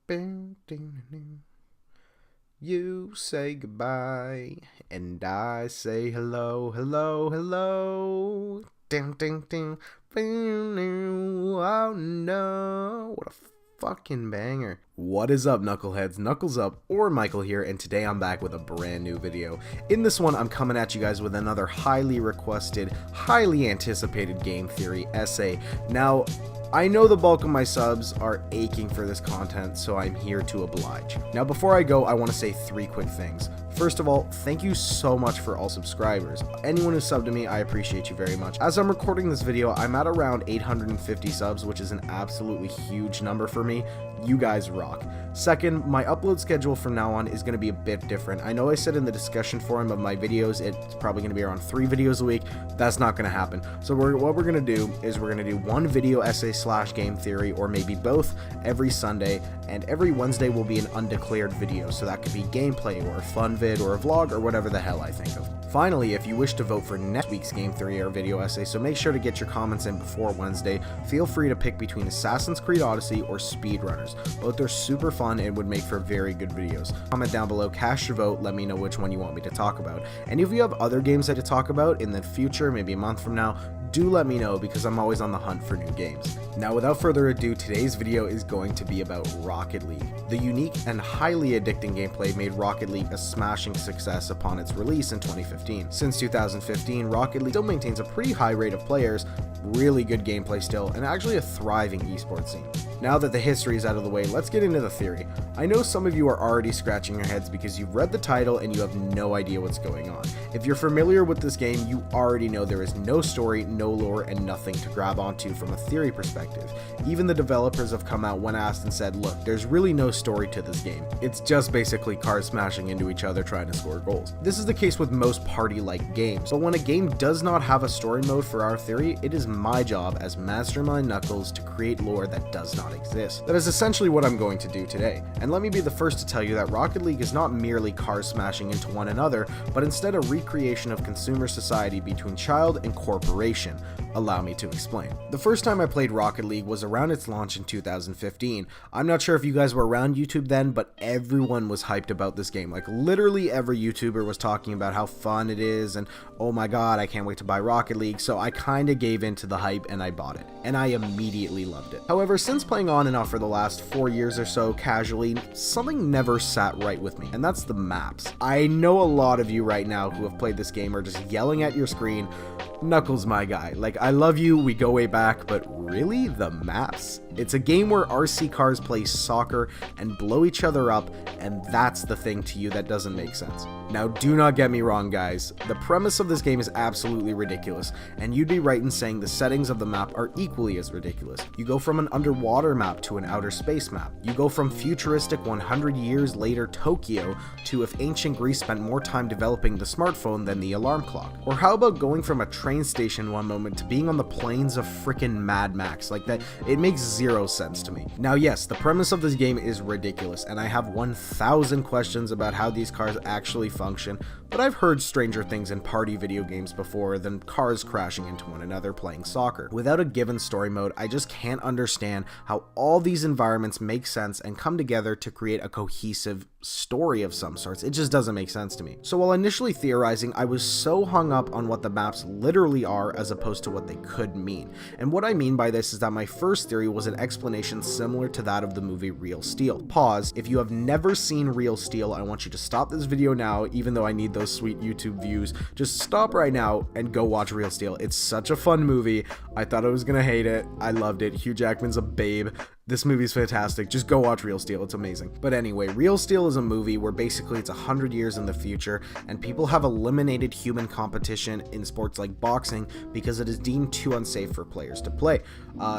You say goodbye, and I say hello, hello, hello. Ding, ding, ding. Oh no, what a fucking banger. What is up, knuckleheads? KnucklesUp or Michael here, and today I'm back with a brand new video. In this one, I'm coming at you guys with another highly requested, highly anticipated game theory essay. Now, I know the bulk of my subs are aching for this content, so I'm here to oblige. Now, before I go, I want to say three quick things. First of all, thank you so much for all subscribers. Anyone who subbed to me, I appreciate you very much. As I'm recording this video, I'm at around 850 subs, which is an absolutely huge number for me. You guys rock. Second, my upload schedule from now on is going to be a bit different. I know I said in the discussion forum of my videos, it's probably going to be around 3 videos a week. That's not going to happen. So what we're going to do is we're going to do one video essay / game theory, or maybe both, every Sunday, and every Wednesday will be an undeclared video. So that could be gameplay or a fun vid or a vlog or whatever the hell I think of. Finally, if you wish to vote for next week's game theory or video essay, so make sure to get your comments in before Wednesday. Feel free to pick between Assassin's Creed Odyssey or Speedrunners. Both are super fun and would make for very good videos. Comment down below, cast your vote, let me know which one you want me to talk about. And if you have other games that to talk about in the future, maybe a month from now, do let me know, because I'm always on the hunt for new games. Now, without further ado, today's video is going to be about Rocket League. The unique and highly addicting gameplay made Rocket League a smashing success upon its release in 2015. Since 2015, Rocket League still maintains a pretty high rate of players, really good gameplay still, and actually a thriving esports scene. Now that the history is out of the way, let's get into the theory. I know some of you are already scratching your heads because you've read the title and you have no idea what's going on. If you're familiar with this game, you already know there is no story, no lore, and nothing to grab onto from a theory perspective. Even the developers have come out when asked and said, look, there's really no story to this game. It's just basically cars smashing into each other trying to score goals. This is the case with most party-like games, but when a game does not have a story mode for our theory, it is my job as Mastermind Knuckles to create lore that does not exist. That is essentially what I'm going to do today. And let me be the first to tell you that Rocket League is not merely cars smashing into one another, but instead a recreation of consumer society between child and corporation. Allow me to explain. The first time I played Rocket League was around its launch in 2015. I'm not sure if you guys were around YouTube then, but everyone was hyped about this game. Like, literally every YouTuber was talking about how fun it is and, oh my god, I can't wait to buy Rocket League. So I kinda gave in to the hype and I bought it. And I immediately loved it. However, since playing on and off for the last 4 years or so casually, something never sat right with me, and that's the maps. I know a lot of you right now who have played this game are just yelling at your screen, Knuckles, my guy. Like, I love you, we go way back, but really? The maps? It's a game where RC cars play soccer and blow each other up, and that's the thing to you that doesn't make sense. Now, do not get me wrong, guys. The premise of this game is absolutely ridiculous, and you'd be right in saying the settings of the map are equally as ridiculous. You go from an underwater map to an outer space map. You go from futuristic 100 years later Tokyo to if ancient Greece spent more time developing the smartphone than the alarm clock. Or how about going from a train station one moment to being on the plains of frickin' Mad Max? Like that, it makes zero sense to me. Now, yes, the premise of this game is ridiculous, and I have 1,000 questions about how these cars actually function, but I've heard stranger things in party video games before than cars crashing into one another playing soccer. Without a given story mode, I just can't understand how all these environments make sense and come together to create a cohesive story of some sorts. It just doesn't make sense to me. So while initially theorizing, I was so hung up on what the maps literally are as opposed to what they could mean. And what I mean by this is that my first theory was an explanation similar to that of the movie Real Steel. Pause. If you have never seen Real Steel, I want you to stop this video now, even though I need those sweet YouTube views. Just stop right now and go watch Real Steel. It's such a fun movie. I thought I was gonna hate it. I loved it. Hugh Jackman's a babe. This movie's fantastic. Just go watch Real Steel. It's amazing. But anyway, Real Steel is a movie where basically it's 100 years in the future and people have eliminated human competition in sports like boxing because it is deemed too unsafe for players to play.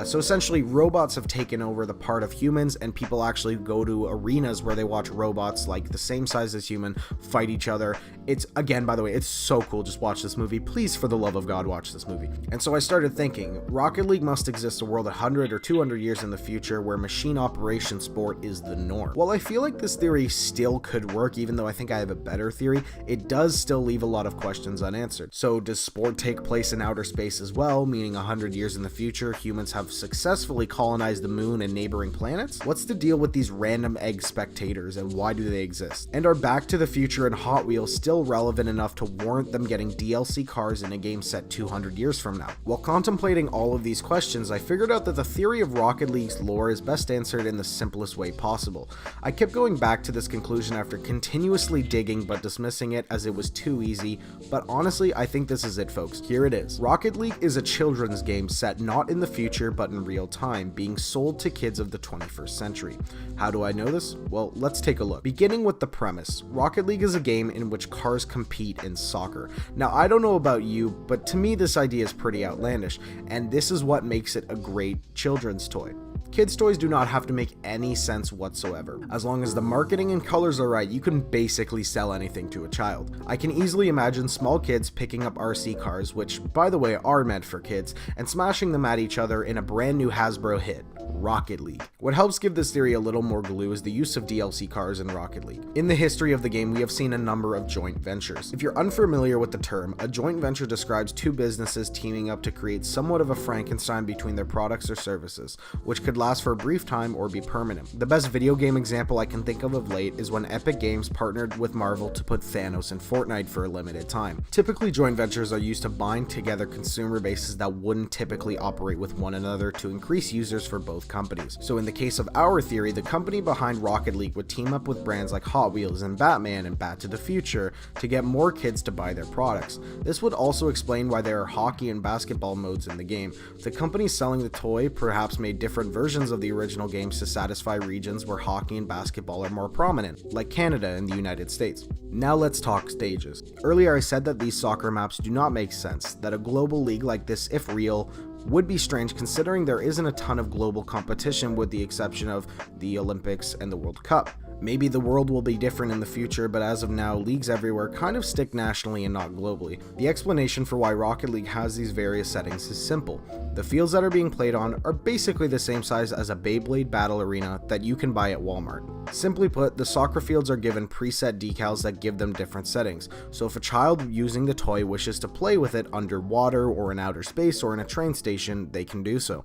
So essentially, robots have taken over the part of humans, and people actually go to arenas where they watch robots like the same size as human fight each other. It's, again, by the way, it's so cool. Just watch this movie. Please, for the love of God, watch this movie. And so I started thinking, Rocket League must exist a world 100 or 200 years in the future future where machine operation sport is the norm. While I feel like this theory still could work, even though I think I have a better theory, it does still leave a lot of questions unanswered. So does sport take place in outer space as well, meaning 100 years in the future, humans have successfully colonized the moon and neighboring planets? What's the deal with these random egg spectators and why do they exist? And are Back to the Future and Hot Wheels still relevant enough to warrant them getting DLC cars in a game set 200 years from now? While contemplating all of these questions, I figured out that the theory of Rocket League's lore is best answered in the simplest way possible. I kept going back to this conclusion after continuously digging but dismissing it as it was too easy, but honestly I think this is it, folks. Here it is. Rocket League is a children's game set not in the future but in real time, being sold to kids of the 21st century. How do I know this? Well, let's take a look. Beginning with the premise, Rocket League is a game in which cars compete in soccer. Now I don't know about you, but to me this idea is pretty outlandish, and this is what makes it a great children's toy. Kids' toys do not have to make any sense whatsoever. As long as the marketing and colors are right, you can basically sell anything to a child. I can easily imagine small kids picking up RC cars, which by the way are meant for kids, and smashing them at each other in a brand new Hasbro hit, Rocket League. What helps give this theory a little more glue is the use of DLC cars in Rocket League. In the history of the game, we have seen a number of joint ventures. If you're unfamiliar with the term, a joint venture describes two businesses teaming up to create somewhat of a Frankenstein between their products or services, which could last for a brief time or be permanent. The best video game example I can think of late is when Epic Games partnered with Marvel to put Thanos in Fortnite for a limited time. Typically, joint ventures are used to bind together consumer bases that wouldn't typically operate with one another to increase users for both companies. So in the case of our theory, the company behind Rocket League would team up with brands like Hot Wheels and Batman and Back to the Future to get more kids to buy their products. This would also explain why there are hockey and basketball modes in the game. The companies selling the toy perhaps made different versions of the original games to satisfy regions where hockey and basketball are more prominent, like Canada and the United States. Now let's talk stages. Earlier I said that these soccer maps do not make sense, that a global league like this, if real, would be strange considering there isn't a ton of global competition with the exception of the Olympics and the World Cup. Maybe the world will be different in the future, but as of now, leagues everywhere kind of stick nationally and not globally. The explanation for why Rocket League has these various settings is simple. The fields that are being played on are basically the same size as a Beyblade battle arena that you can buy at Walmart. Simply put, the soccer fields are given preset decals that give them different settings, so if a child using the toy wishes to play with it underwater or in outer space or in a train station, they can do so.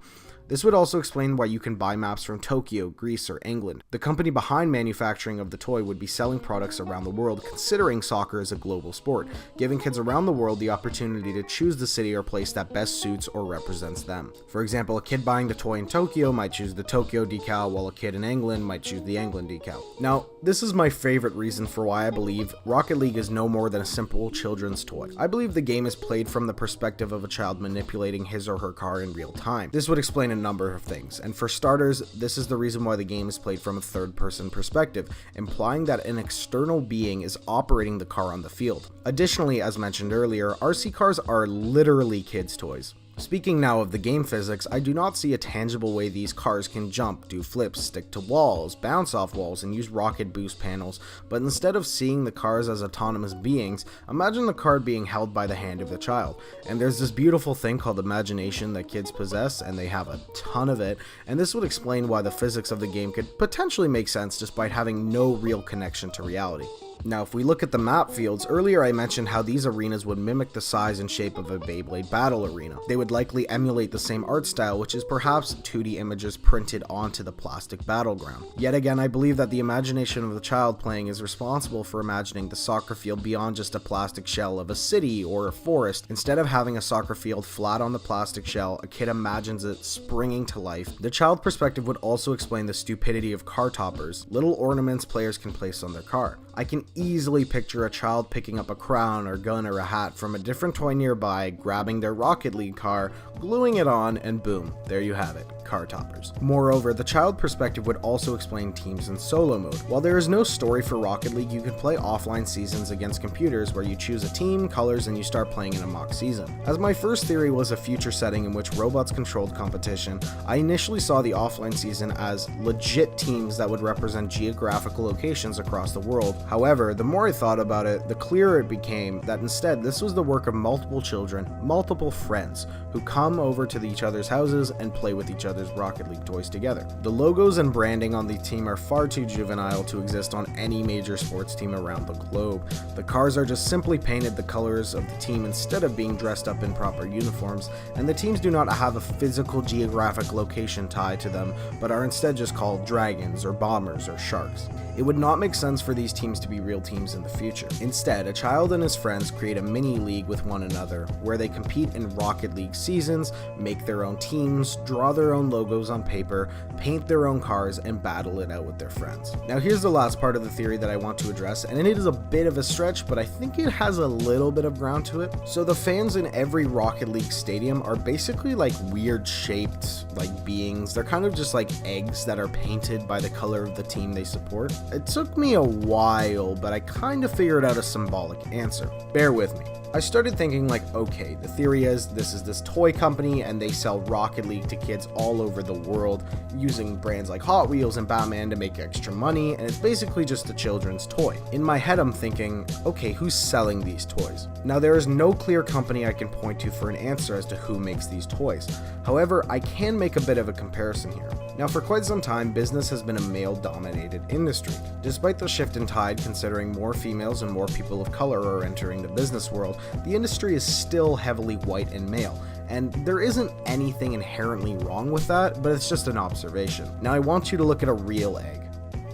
This would also explain why you can buy maps from Tokyo, Greece, or England. The company behind manufacturing of the toy would be selling products around the world, considering soccer as a global sport, giving kids around the world the opportunity to choose the city or place that best suits or represents them. For example, a kid buying the toy in Tokyo might choose the Tokyo decal, while a kid in England might choose the England decal. Now, this is my favorite reason for why I believe Rocket League is no more than a simple children's toy. I believe the game is played from the perspective of a child manipulating his or her car in real time. This would explain a number of things, and for starters, this is the reason why the game is played from a third-person perspective, implying that an external being is operating the car on the field. Additionally, as mentioned earlier, RC cars are literally kids' toys. Speaking now of the game physics, I do not see a tangible way these cars can jump, do flips, stick to walls, bounce off walls, and use rocket boost panels, but instead of seeing the cars as autonomous beings, imagine the car being held by the hand of the child. And there's this beautiful thing called imagination that kids possess, and they have a ton of it, and this would explain why the physics of the game could potentially make sense despite having no real connection to reality. Now, if we look at the map fields, earlier I mentioned how these arenas would mimic the size and shape of a Beyblade battle arena. They would likely emulate the same art style, which is perhaps 2D images printed onto the plastic battleground. Yet again, I believe that the imagination of the child playing is responsible for imagining the soccer field beyond just a plastic shell of a city or a forest. Instead of having a soccer field flat on the plastic shell, a kid imagines it springing to life. The child perspective would also explain the stupidity of car toppers, little ornaments players can place on their car. I can easily picture a child picking up a crown or gun or a hat from a different toy nearby, grabbing their Rocket League car, gluing it on, and boom, there you have it, car toppers. Moreover, the child perspective would also explain teams in solo mode. While there is no story for Rocket League, you can play offline seasons against computers where you choose a team, colors, and you start playing in a mock season. As my first theory was a future setting in which robots controlled competition, I initially saw the offline season as legit teams that would represent geographical locations across the world. However, the more I thought about it, the clearer it became that instead this was the work of multiple children, multiple friends, who come over to each other's houses and play with each other other's Rocket League toys together. The logos and branding on the team are far too juvenile to exist on any major sports team around the globe. The cars are just simply painted the colors of the team instead of being dressed up in proper uniforms, and the teams do not have a physical geographic location tied to them, but are instead just called dragons or bombers or sharks. It would not make sense for these teams to be real teams in the future. Instead, a child and his friends create a mini league with one another, where they compete in Rocket League seasons, make their own teams, draw their own logos on paper, paint their own cars, and battle it out with their friends. Now here's the last part of the theory that I want to address, and it is a bit of a stretch, but I think it has a little bit of ground to it. So the fans in every Rocket League stadium are basically like weird shaped like beings. They're kind of just like eggs that are painted by the color of the team they support. It took me a while, but I kind of figured out a symbolic answer. Bear with me. I started thinking like, okay, the theory is this toy company and they sell Rocket League to kids all over the world using brands like Hot Wheels and Batman to make extra money, and it's basically just a children's toy. In my head I'm thinking, okay, who's selling these toys? Now there is no clear company I can point to for an answer as to who makes these toys. However, I can make a bit of a comparison here. Now for quite some time, business has been a male-dominated industry. Despite the shift in tide, considering more females and more people of color are entering the business world, the industry is still heavily white and male, and there isn't anything inherently wrong with that, but it's just an observation. Now I want you to look at a real egg.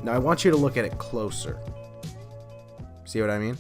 Now I want you to look at it closer. See what I mean?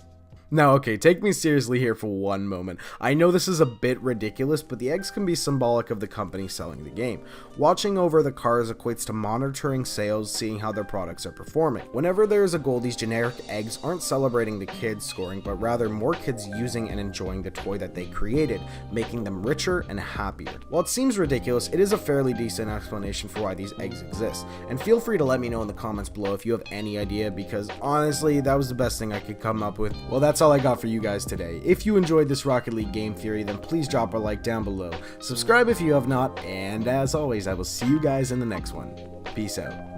Now, okay, take me seriously here for one moment. I know this is a bit ridiculous, but the eggs can be symbolic of the company selling the game. Watching over the cars equates to monitoring sales, seeing how their products are performing. Whenever there is a goal, these generic eggs aren't celebrating the kids scoring, but rather more kids using and enjoying the toy that they created, making them richer and happier. While it seems ridiculous, it is a fairly decent explanation for why these eggs exist. And feel free to let me know in the comments below if you have any idea, because honestly, that was the best thing I could come up with. Well, that's all I got for you guys today. If you enjoyed this Rocket League game theory, then please drop a like down below. Subscribe if you have not, and as always, I will see you guys in the next one. Peace out.